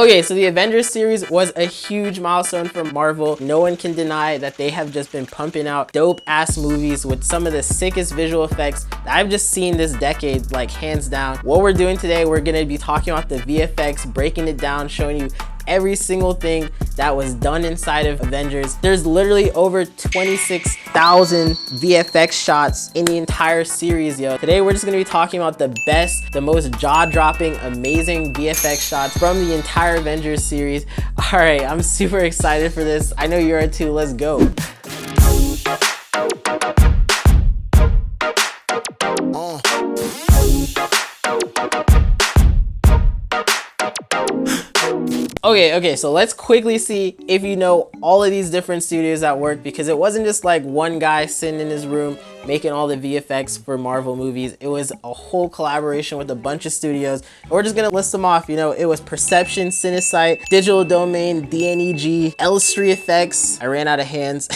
Okay, so the Avengers series was a huge milestone for Marvel. No one can deny that they have just been pumping out dope ass movies with some of the sickest visual effects that I've just seen this decade, like hands down. What we're doing today, we're gonna be talking about the VFX, breaking it down, showing you every single thing that was done inside of Avengers. There's literally over 26,000 VFX shots in the entire series, yo. Today, we're just gonna be talking about the best, the most jaw-dropping, amazing VFX shots from the entire Avengers series. All right, I'm super excited for this. I know you are too, let's go. Okay, so let's quickly see if you know all of these different studios that work, because it wasn't just like one guy sitting in his room making all the VFX for Marvel movies. It was a whole collaboration with a bunch of studios. We're just gonna list them off. You know, it was Perception, Cinesight, Digital Domain, DNEG, Elstree Effects, I ran out of hands,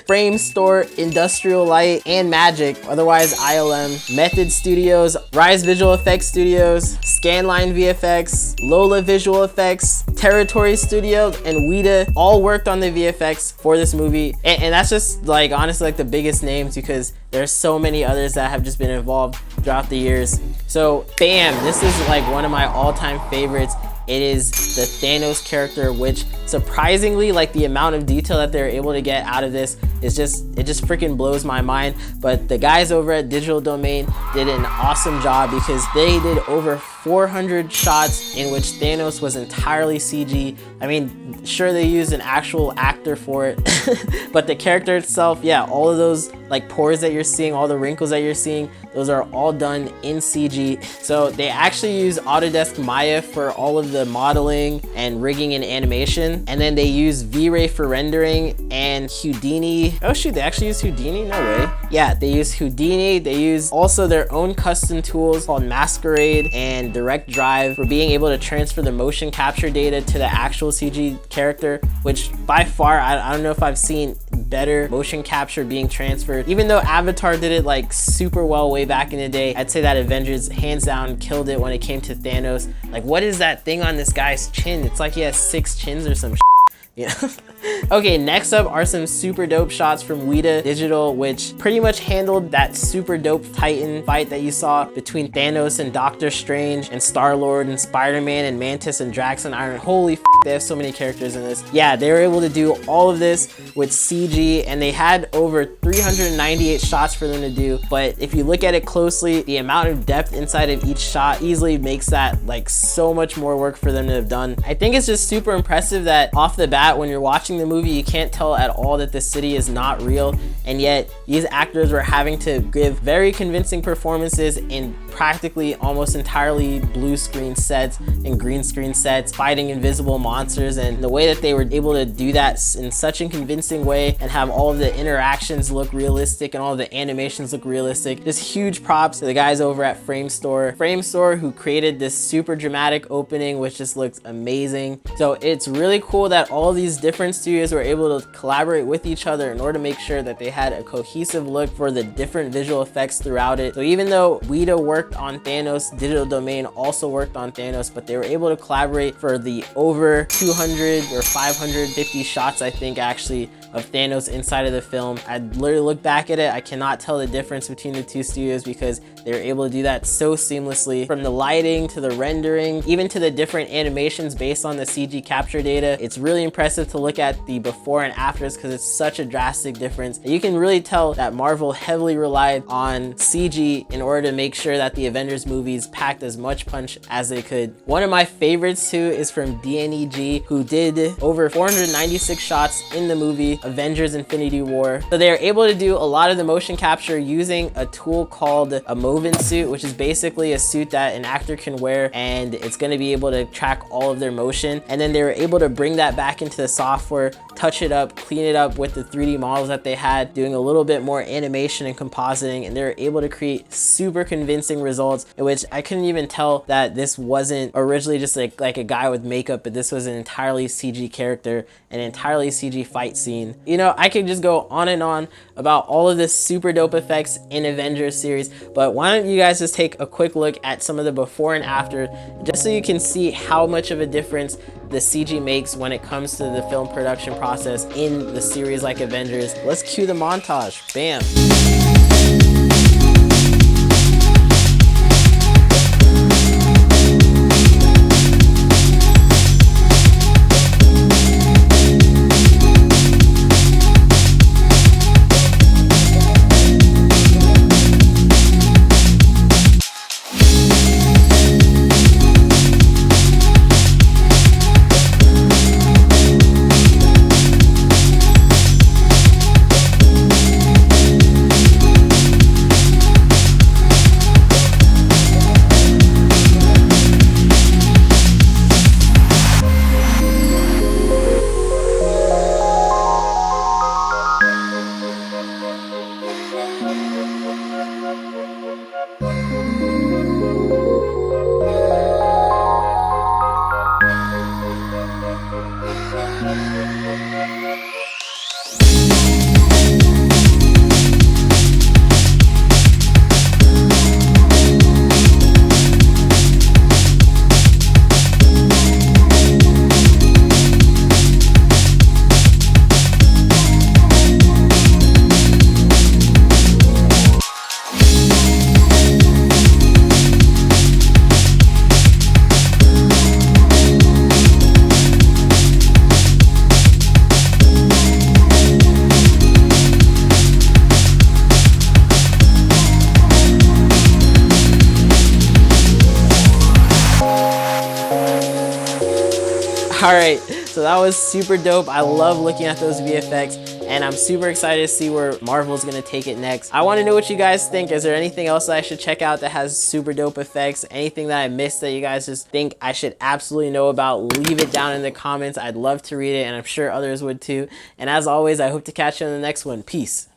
Frame Store, Industrial Light, and Magic, otherwise ILM, Method Studios, Rise Visual Effects Studios, Scanline VFX, Lola Visual Effects, Territory Studios, and Weta all worked on the VFX for this movie. And that's just like honestly like the biggest names, because there's so many others that have just been involved throughout the years. So bam, this is like one of my all-time favorites. It is the Thanos character, which surprisingly, like the amount of detail that they're able to get out of this is it just freaking blows my mind. But the guys over at Digital Domain did an awesome job, because they did over 400 shots in which Thanos was entirely CG. I mean, sure, they used an actual actor for it, but the character itself, yeah, all of those like pores that you're seeing, all the wrinkles that you're seeing, those are all done in CG. So they actually use Autodesk Maya for all of the modeling and rigging and animation. And then they use Vray for rendering and Houdini. Oh shoot, they actually use Houdini? No way. Yeah, they use Houdini. They use also their own custom tools called Masquerade and Direct Drive for being able to transfer the motion capture data to the actual CG character, which by far, I don't know if I've seen better motion capture being transferred. Even though Avatar did it like super well way back in the day, I'd say that Avengers hands down killed it when it came to Thanos. Like, what is that thing on this guy's chin? It's like he has 6 chins or some shit. Yeah. Okay, next up are some super dope shots from Weta Digital, which pretty much handled that super dope Titan fight that you saw between Thanos and Doctor Strange and Star-Lord and Spiderman and Mantis and Drax and Iron. Holy f, they have so many characters in this. Yeah, they were able to do all of this with CG, and they had over 398 shots for them to do. But if you look at it closely, the amount of depth inside of each shot easily makes that like so much more work for them to have done. I think it's just super impressive that off the bat, when you're watching the movie, you can't tell at all that the city is not real, and yet these actors were having to give very convincing performances in practically almost entirely blue screen sets and green screen sets, fighting invisible monsters. And the way that they were able to do that in such a convincing way and have all of the interactions look realistic and all of the animations look realistic, just huge props to the guys over at Frame Store who created this super dramatic opening which just looks amazing. So it's really cool that all these different studios were able to collaborate with each other in order to make sure that they had a cohesive look for the different visual effects throughout it. So even though Weta worked on Thanos, Digital Domain also worked on Thanos, but they were able to collaborate for the over 200 or 550 shots, I think, actually, of Thanos inside of the film. I literally look back at it, I cannot tell the difference between the two studios, because they were able to do that so seamlessly. From the lighting to the rendering, even to the different animations based on the CG capture data. It's really impressive to look at the before and afters, because it's such a drastic difference. You can really tell that Marvel heavily relied on CG in order to make sure that the Avengers movies packed as much punch as they could. One of my favorites too is from DNEG, who did over 496 shots in the movie Avengers Infinity War. So they are able to do a lot of the motion capture using a tool called a moven suit, which is basically a suit that an actor can wear, and it's going to be able to track all of their motion. And then they were able to bring that back into the software, touch it up, clean it up with the 3D models that they had, doing a little bit more animation and compositing, and they were able to create super convincing amazing results, in which I couldn't even tell that this wasn't originally just like a guy with makeup, but this was an entirely CG character, an entirely CG fight scene. You know, I could just go on and on about all of this super dope effects in Avengers series, but why don't you guys just take a quick look at some of the before and after, just so you can see how much of a difference the CG makes when it comes to the film production process in the series like Avengers. Let's cue the montage. Bam. Alright, so that was super dope. I love looking at those VFX, and I'm super excited to see where Marvel's gonna take it next. I want to know what you guys think. Is there anything else that I should check out that has super dope effects? Anything that I missed that you guys just think I should absolutely know about? Leave it down in the comments. I'd love to read it, and I'm sure others would too. And as always, I hope to catch you in the next one. Peace.